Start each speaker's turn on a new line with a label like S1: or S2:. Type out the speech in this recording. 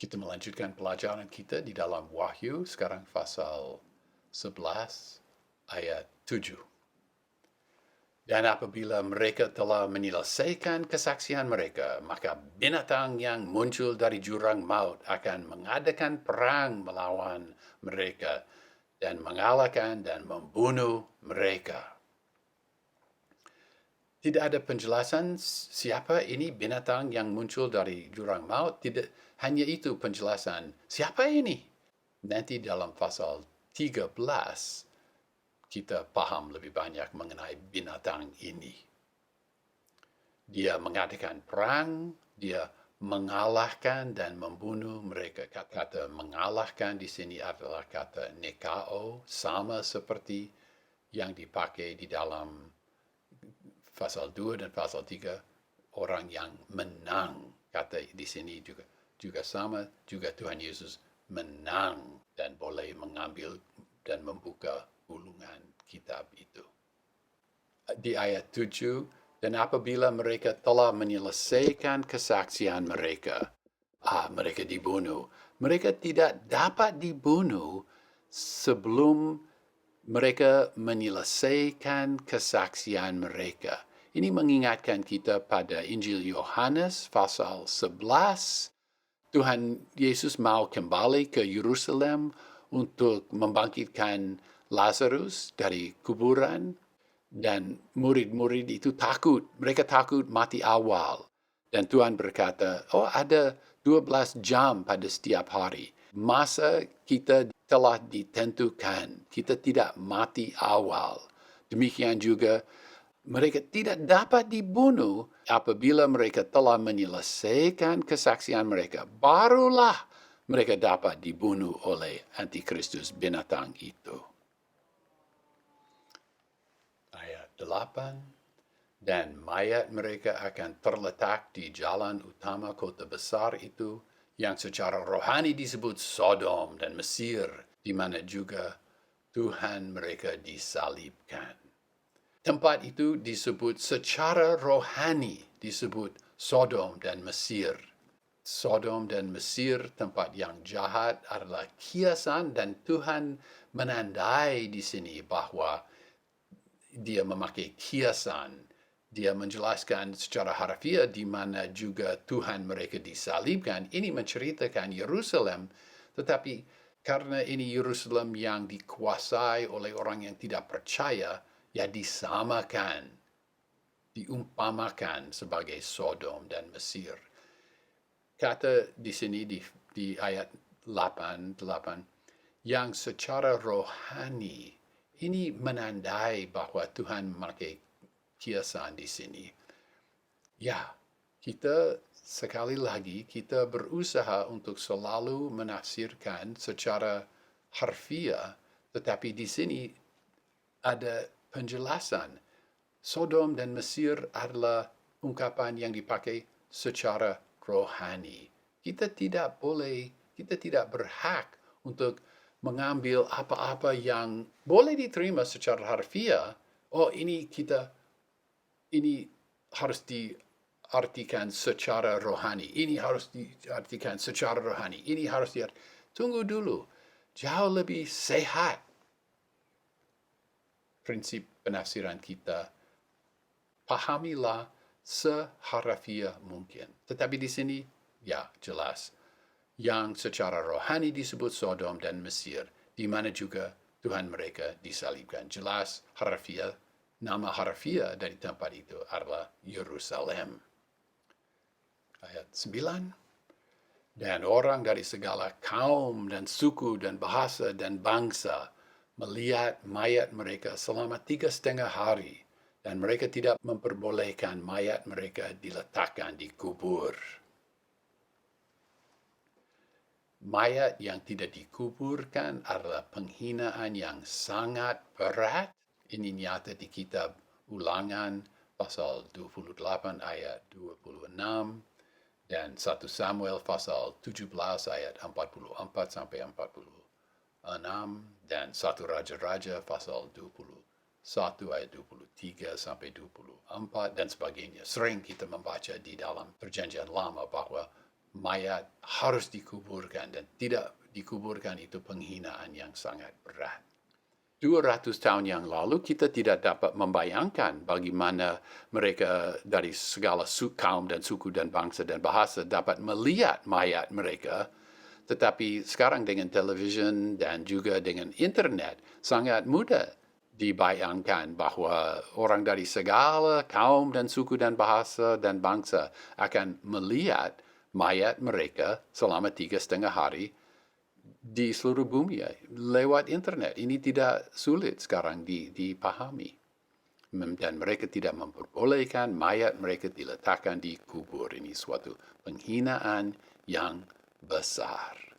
S1: Kita melanjutkan pelajaran kita di dalam Wahyu, sekarang pasal 11 ayat 7. Dan apabila mereka telah menyelesaikan kesaksian mereka, maka binatang yang muncul dari jurang maut akan mengadakan perang melawan mereka dan mengalahkan dan membunuh mereka. Tidak ada penjelasan siapa ini binatang yang muncul dari jurang maut. Tidak hanya itu penjelasan siapa ini. Nanti dalam pasal 13 kita paham lebih banyak mengenai binatang ini. Dia mengadakan perang, dia mengalahkan dan membunuh mereka. Kata mengalahkan di sini adalah kata nekao, sama seperti yang dipakai di dalam pasal 2 dan pasal 3, orang yang menang. Kata di sini juga sama, juga Tuhan Yesus menang dan boleh mengambil dan membuka gulungan kitab itu. Di ayat 7, dan apabila mereka telah menyelesaikan kesaksian mereka, mereka dibunuh. Mereka tidak dapat dibunuh sebelum mereka menyelesaikan kesaksian mereka. Ini mengingatkan kita pada Injil Yohanes pasal 11. Tuhan Yesus mau kembali ke Yerusalem untuk membangkitkan Lazarus dari kuburan, dan murid-murid itu takut. Mereka takut mati awal. Dan Tuhan berkata, ada 12 jam pada setiap hari. Masa kita telah ditentukan. Kita tidak mati awal. Demikian juga mereka tidak dapat dibunuh apabila mereka telah menyelesaikan kesaksian mereka. Barulah mereka dapat dibunuh oleh antikristus binatang itu. Ayat 8. Dan mayat mereka akan terletak di jalan utama kota besar itu, yang secara rohani disebut Sodom dan Mesir, di mana juga Tuhan mereka disalibkan. Tempat itu disebut secara rohani, disebut Sodom dan Mesir. Sodom dan Mesir, tempat yang jahat, adalah kiasan, dan Tuhan menandai di sini bahwa dia memakai kiasan. Dia menjelaskan secara harfiah di mana juga Tuhan mereka disalibkan. Ini menceritakan Yerusalem, tetapi karena ini Yerusalem yang dikuasai oleh orang yang tidak percaya, ya disamakan, diumpamakan sebagai Sodom dan Mesir. Kata di sini di ayat 8, yang secara rohani, ini menandai bahwa Tuhan memakai kiasan di sini. Ya, kita sekali lagi kita berusaha untuk selalu menafsirkan secara harfiah, tetapi di sini ada penjelasan. Sodom dan Mesir adalah ungkapan yang dipakai secara rohani. Kita tidak berhak untuk mengambil apa-apa yang boleh diterima secara harfiah. Ini harus diartikan secara rohani. Ini harus diartikan secara rohani. Ini harus tunggu dulu. Jauh lebih sehat prinsip penafsiran kita. Pahamilah seharfiah mungkin. Tetapi di sini, ya jelas. Yang secara rohani disebut Sodom dan Mesir, di mana juga Tuhan mereka disalibkan. Jelas harfiah, nama harfiah dari tempat itu adalah Yerusalem. Ayat 9. Dan orang dari segala kaum dan suku dan bahasa dan bangsa melihat mayat mereka selama 3,5 hari, dan mereka tidak memperbolehkan mayat mereka diletakkan di kubur. Mayat yang tidak dikuburkan adalah penghinaan yang sangat berat. Ini nyata di kitab Ulangan pasal 28 ayat 26 dan 1 Samuel pasal 17 ayat 44 sampai 46 dan 1 Raja-Raja pasal 21 ayat 23 sampai 24 dan sebagainya. Sering kita membaca di dalam Perjanjian Lama bahwa mayat harus dikuburkan dan tidak dikuburkan itu penghinaan yang sangat berat. 200 tahun yang lalu kita tidak dapat membayangkan bagaimana mereka dari segala kaum dan suku dan bangsa dan bahasa dapat melihat mayat mereka. Tetapi sekarang dengan television dan juga dengan internet sangat mudah dibayangkan bahwa orang dari segala kaum dan suku dan bahasa dan bangsa akan melihat mayat mereka selama 3,5 hari di seluruh bumi lewat internet. Ini tidak sulit sekarang dipahami. Dan mereka tidak memperbolehkan mayat mereka diletakkan di kubur. Ini suatu penghinaan yang besar.